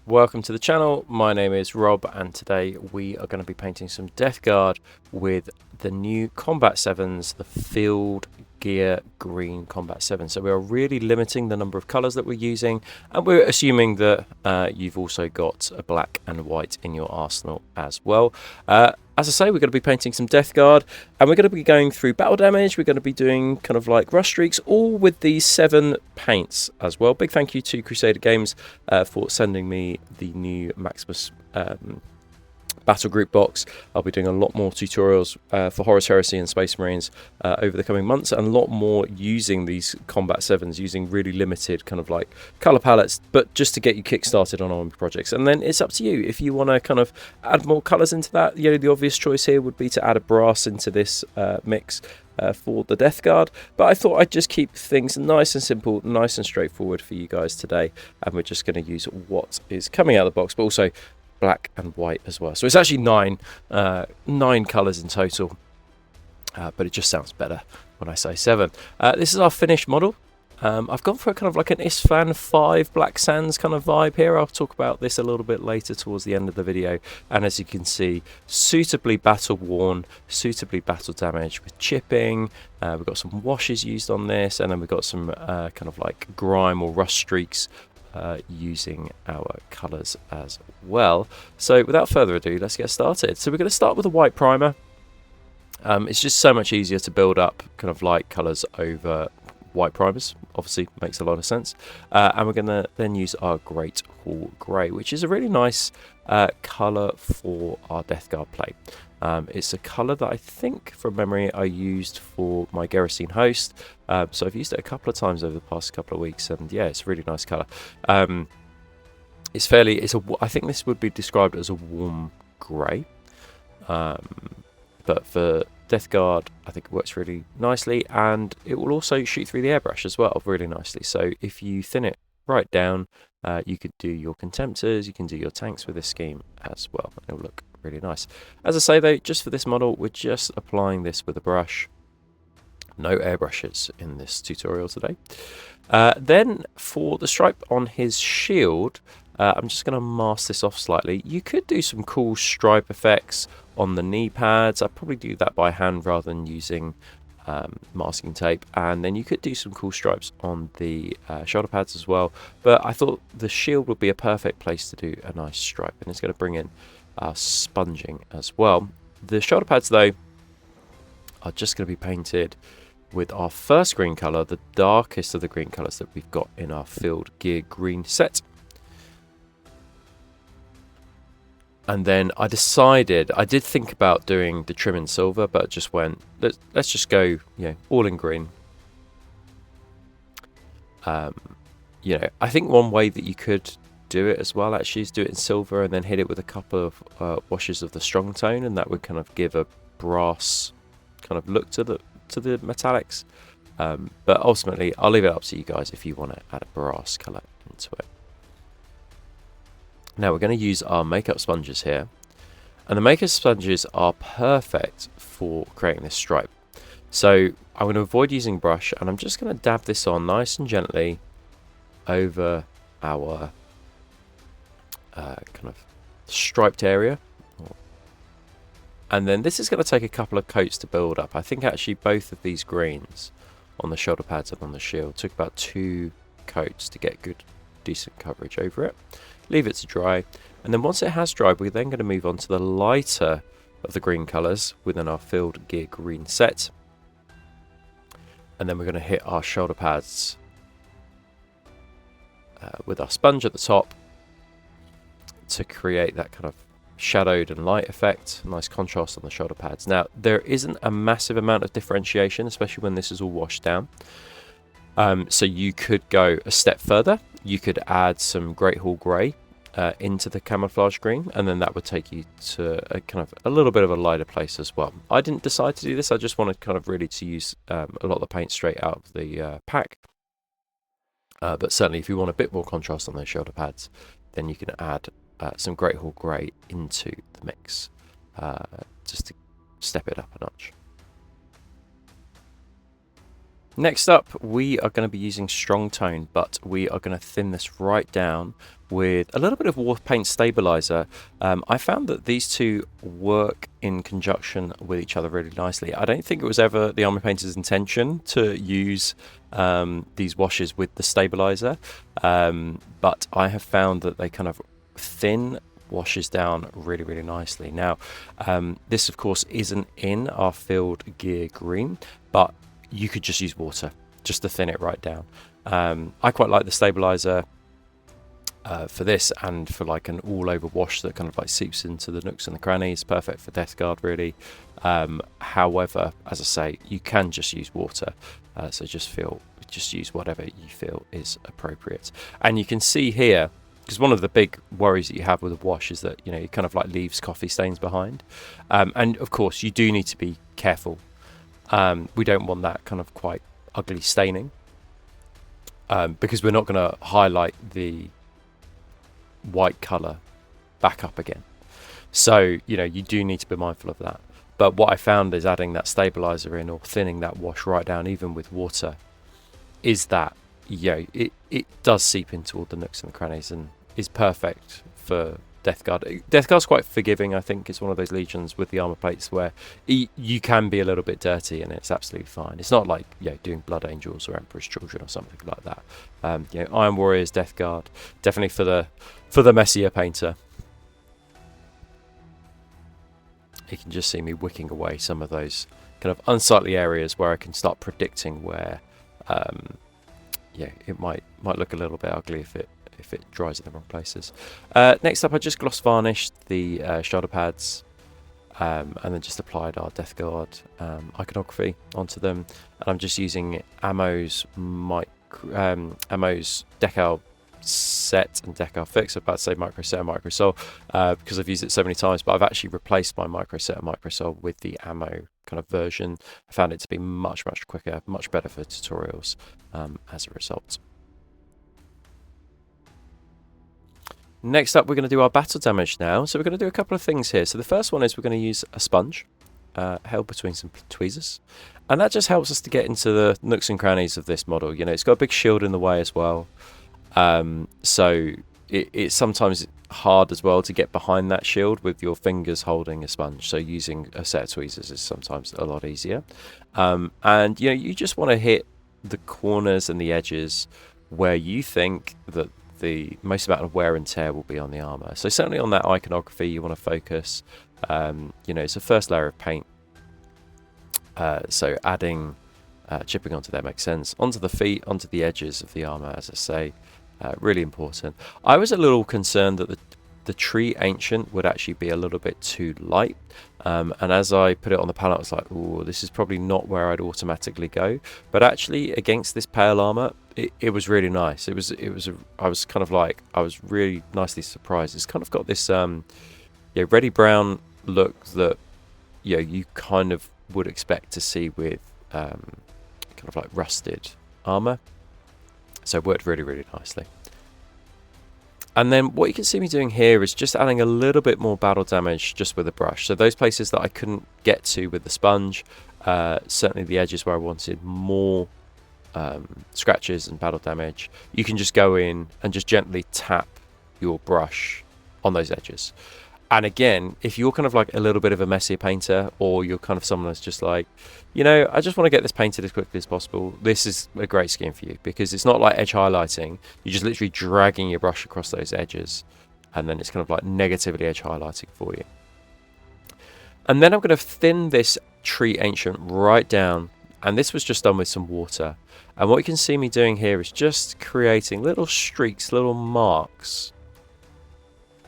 Welcome to the channel. My name is Rob and today we are going to be painting some Death Guard with the new Combat 7s, the Field Gear Green Combat 7. So we are really limiting the number of colours that we're using, and we're assuming that you've also got a black and white in your arsenal as well. As I say, we're going to be painting some Death Guard, and we're going to be going through battle damage. We're going to be doing kind of like rush streaks, all with these 7 paints as well. Big thank you to Crusader Games for sending me the new Maximus battle group box. I'll be doing a lot more tutorials for Horus Heresy and Space Marines over the coming months, and a lot more using these Combat 7s, using really limited kind of like colour palettes, but just to get you kick-started on army projects. And then it's up to you if you want to kind of add more colours into that. You know, the obvious choice here would be to add a brass into this mix for the Death Guard, but I thought I'd just keep things nice and simple, nice and straightforward for you guys today, and we're just going to use what is coming out of the box, but also black and white as well. So it's actually nine colours in total, but it just sounds better when I say 7. This is our finished model. I've gone for a kind of like an Isfan 5 Black Sands kind of vibe here. I'll talk about this a little bit later towards the end of the video. And as you can see, suitably battle worn, suitably battle damaged with chipping. We've got some washes used on this, and then we've got some kind of like grime or rust streaks using our colours as well. So without further ado, let's get started. So we're going to start with a white primer. It's just so much easier to build up kind of light colours over white primers. Obviously makes a lot of sense. And we're going to then use our Great Hall Grey, which is a really nice colour for our Death Guard plate. It's a colour that I think from memory I used for my Gerasene host, so I've used it a couple of times over the past couple of weeks, and yeah, it's a really nice colour. I think this would be described as a warm grey, but for Death Guard I think it works really nicely, and it will also shoot through the airbrush as well really nicely. So if you thin it right down, you could do your contemptors, you can do your tanks with this scheme as well. It'll look really nice. As I say though, just for this model, we're just applying this with a brush. No airbrushes in this tutorial today. Then for the stripe on his shield, I'm just going to mask this off slightly. You could do some cool stripe effects on the knee pads. I'd probably do that by hand rather than using masking tape, and then you could do some cool stripes on the shoulder pads as well, but I thought the shield would be a perfect place to do a nice stripe, and it's going to bring in our sponging as well. The shoulder pads though are just going to be painted with our first green colour, the darkest of the green colours that we've got in our Field Gear Green set. And then I did think about doing the trim in silver, but just went, let's just go, you know, all in green. You know, I think one way that you could do it as well actually is do it in silver and then hit it with a couple of washes of the strong tone, and that would kind of give a brass kind of look to the metallics. But ultimately, I'll leave it up to you guys if you want to add a brass colour into it. Now we're going to use our makeup sponges here, and the makeup sponges are perfect for creating this stripe. So I'm going to avoid using brush, and I'm just going to dab this on nice and gently over our kind of striped area. And then this is going to take a couple of coats to build up. I think actually both of these greens on the shoulder pads and on the shield took about 2 coats to get good decent coverage over it. Leave it to dry, and then once it has dried, we're then going to move on to the lighter of the green colours within our Field Gear Green set, and then we're going to hit our shoulder pads with our sponge at the top to create that kind of shadowed and light effect, nice contrast on the shoulder pads. Now there isn't a massive amount of differentiation, especially when this is all washed down, so you could go a step further. You could add some Great Hall Grey into the camouflage green, and then that would take you to a kind of a little bit of a lighter place as well. I didn't decide to do this. I just wanted kind of really to use a lot of the paint straight out of the pack. But certainly if you want a bit more contrast on those shoulder pads, then you can add some Great Hall Grey into the mix, just to step it up a notch. Next up, we are going to be using Strong Tone, but we are going to thin this right down with a little bit of War Paint Stabilizer. I found that these two work in conjunction with each other really nicely. I don't think it was ever the Army Painter's intention to use these washes with the stabilizer, but I have found that they kind of thin washes down really nicely. Now, this of course isn't in our Field Gear Green, but you could just use water just to thin it right down. I quite like the stabilizer for this, and for like an all-over wash that kind of like seeps into the nooks and the crannies. Perfect for Death Guard, really. However, as I say, you can just use water, so just use whatever you feel is appropriate. And you can see here, because one of the big worries that you have with a wash is that, you know, it kind of like leaves coffee stains behind, and of course you do need to be careful. We don't want that kind of quite ugly staining, because we're not going to highlight the white colour back up again. So, you know, you do need to be mindful of that. But what I found is adding that stabilizer in, or thinning that wash right down, even with water, is that, you know, it does seep into all the nooks and the crannies and is perfect for Death Guard. Death Guard's quite forgiving. I think it's one of those legions with the armor plates where you can be a little bit dirty and it's absolutely fine. It's not like, you know, doing Blood Angels or Emperor's Children or something like that. You know, Iron Warriors, Death Guard, definitely for the messier painter. You can just see me wicking away some of those kind of unsightly areas where I can start predicting where, yeah, it might look a little bit ugly if it dries in the wrong places. Next up, I just gloss varnished the shoulder pads, and then just applied our Death Guard iconography onto them. And I'm just using Ammo's decal set and decal fix. I'm about to say micro set and micro sol, because I've used it so many times, but I've actually replaced my micro set and micro sol with the Ammo kind of version. I found it to be much quicker, much better for tutorials as a result. Next up, we're going to do our battle damage now. So we're going to do a couple of things here. So the first one is we're going to use a sponge held between some tweezers, and that just helps us to get into the nooks and crannies of this model. You know, it's got a big shield in the way as well, so it's sometimes hard as well to get behind that shield with your fingers holding a sponge. So using a set of tweezers is sometimes a lot easier, and you know, you just want to hit the corners and the edges where you think that the most amount of wear and tear will be on the armor. So certainly on that iconography you want to focus. You know, it's a first layer of paint, so adding chipping onto there makes sense. Onto the feet, onto the edges of the armor, as I say, really important. I was a little concerned that the Tree Ancient would actually be a little bit too light, and as I put it on the palette I was like, oh, this is probably not where I'd automatically go. But actually against this pale armor, it was really nice. I was kind of like, I was really nicely surprised. It's kind of got this yeah, reddy brown look that, you know, you kind of would expect to see with kind of like rusted armor. So it worked really nicely. And then what you can see me doing here is just adding a little bit more battle damage just with a brush. So those places that I couldn't get to with the sponge, certainly the edges where I wanted more scratches and battle damage, you can just go in and just gently tap your brush on those edges. And again, if you're kind of like a little bit of a messier painter, or you're kind of someone that's just like, you know, I just want to get this painted as quickly as possible, this is a great scheme for you, because it's not like edge highlighting. You're just literally dragging your brush across those edges, and then it's kind of like negatively edge highlighting for you. And then I'm going to thin this Tree Ancient right down, and this was just done with some water. And what you can see me doing here is just creating little streaks, little marks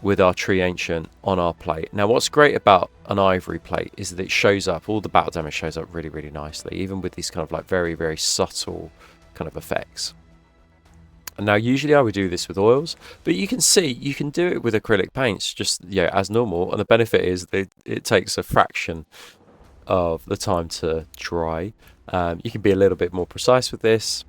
with our Tree Ancient on our plate. Now what's great about an ivory plate is that it shows up, all the battle damage shows up really nicely, even with these kind of like very subtle kind of effects. And now usually I would do this with oils, but you can see you can do it with acrylic paints just, you know, as normal, and the benefit is that it takes a fraction of the time to dry. You can be a little bit more precise with this,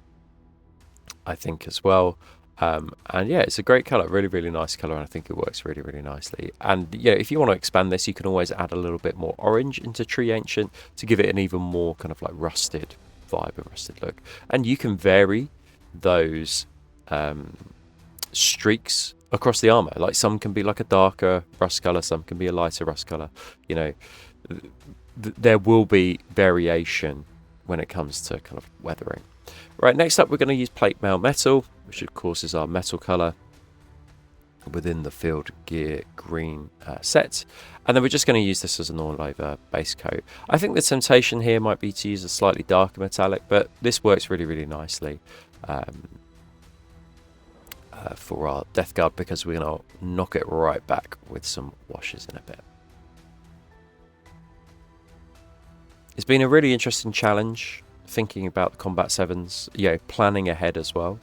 I think, as well. And yeah, it's a great color, really nice color, and I think it works really nicely. And yeah, if you want to expand this, you can always add a little bit more orange into Tree Ancient to give it an even more kind of like rusted vibe and rusted look. And you can vary those streaks across the armor. Like some can be like a darker rust color, some can be a lighter rust color. You know, there will be variation when it comes to kind of weathering. Right, next up we're going to use plate mail metal, which of course is our metal color within the Field Gear Green set, and then we're just going to use this as an all-over base coat. I think the temptation here might be to use a slightly darker metallic, but this works really nicely for our Death Guard, because we're going to knock it right back with some washes in a bit. It's been a really interesting challenge thinking about the Combat 7s, you know, planning ahead as well.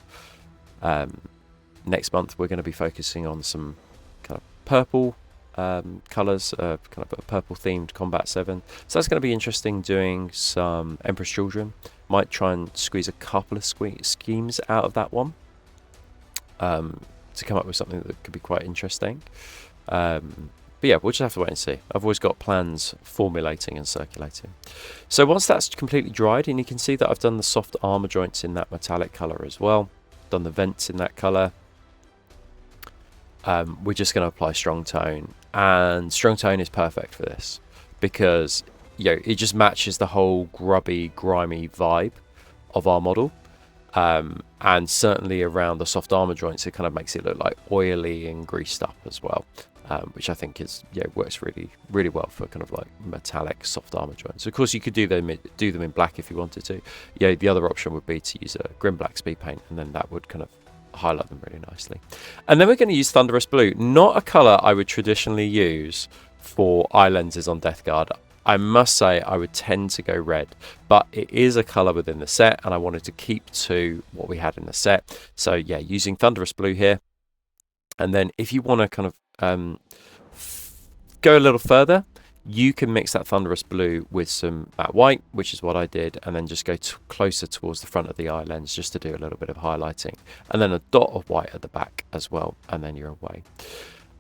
Next month we're going to be focusing on some kind of purple colours, kind of a purple themed Combat 7. So that's going to be interesting, doing some Emperor's Children. Might try and squeeze a couple of schemes out of that one to come up with something that could be quite interesting. But yeah, we'll just have to wait and see. I've always got plans formulating and circulating. So once that's completely dried, and you can see that I've done the soft armor joints in that metallic colour as well, done the vents in that colour, we're just going to apply strong tone. And strong tone is perfect for this because, you know, it just matches the whole grubby, grimy vibe of our model. And certainly around the soft armor joints, it kind of makes it look like oily and greased up as well. Which I think is, yeah, works really well for kind of like metallic soft armor joints. Of course, you could do them in black if you wanted to. Yeah, the other option would be to use a grim black speed paint, and then that would kind of highlight them really nicely. And then we're going to use Thunderous Blue, not a color I would traditionally use for eye lenses on Death Guard. I must say I would tend to go red, but it is a color within the set, and I wanted to keep to what we had in the set. So yeah, using Thunderous Blue here. And then if you want to kind of go a little further, you can mix that Thunderous Blue with some matte white, which is what I did, and then just go closer towards the front of the eye lens just to do a little bit of highlighting, and then a dot of white at the back as well, and then you're away.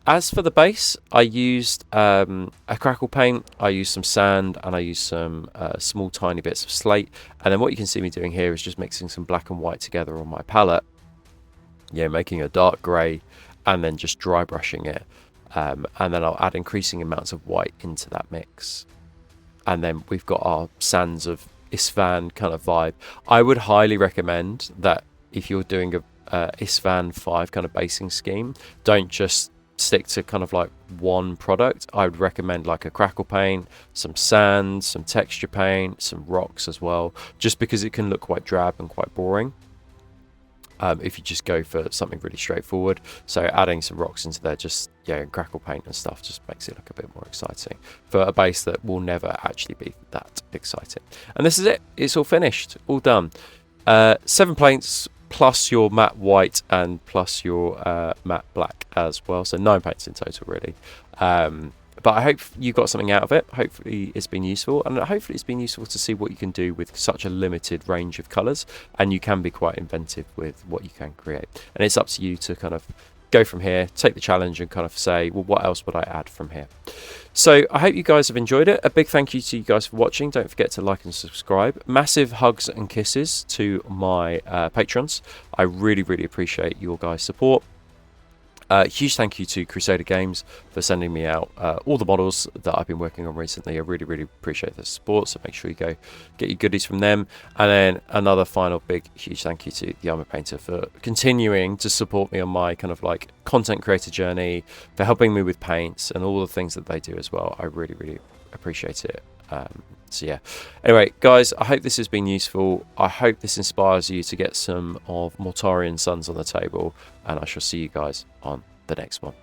As for the base, I used a crackle paint, I used some sand, and I used some small tiny bits of slate. And then what you can see me doing here is just mixing some black and white together on my palette, yeah, making a dark grey, and then just dry brushing it. And then I'll add increasing amounts of white into that mix. And then we've got our sands of Isfahan kind of vibe. I would highly recommend that if you're doing a Isfahan 5 kind of basing scheme, don't just stick to kind of like one product. I would recommend like a crackle paint, some sand, some texture paint, some rocks as well, just because it can look quite drab and quite boring. If you just go for something really straightforward. So adding some rocks into there, just, yeah, and crackle paint and stuff just makes it look a bit more exciting for a base that will never actually be that exciting. And this is it. It's all finished, all done. 7 paints plus your matte white and plus your matte black as well. So 9 paints in total, really. But I hope you got something out of it. Hopefully it's been useful, and hopefully it's been useful to see what you can do with such a limited range of colours, and you can be quite inventive with what you can create. And it's up to you to kind of go from here, take the challenge, and kind of say, well, what else would I add from here? So I hope you guys have enjoyed it. A big thank you to you guys for watching. Don't forget to like and subscribe. Massive hugs and kisses to my patrons. I really appreciate your guys' support. Huge thank you to Crusader Games for sending me out all the models that I've been working on recently. I really appreciate the support, so make sure you go get your goodies from them. And then another final big huge thank you to the Armor Painter for continuing to support me on my kind of like content creator journey, for helping me with paints and all the things that they do as well. I really appreciate it. So yeah, anyway guys, I hope this has been useful. I hope this inspires you to get some of Mortarion Sons on the table, and I shall see you guys on the next one.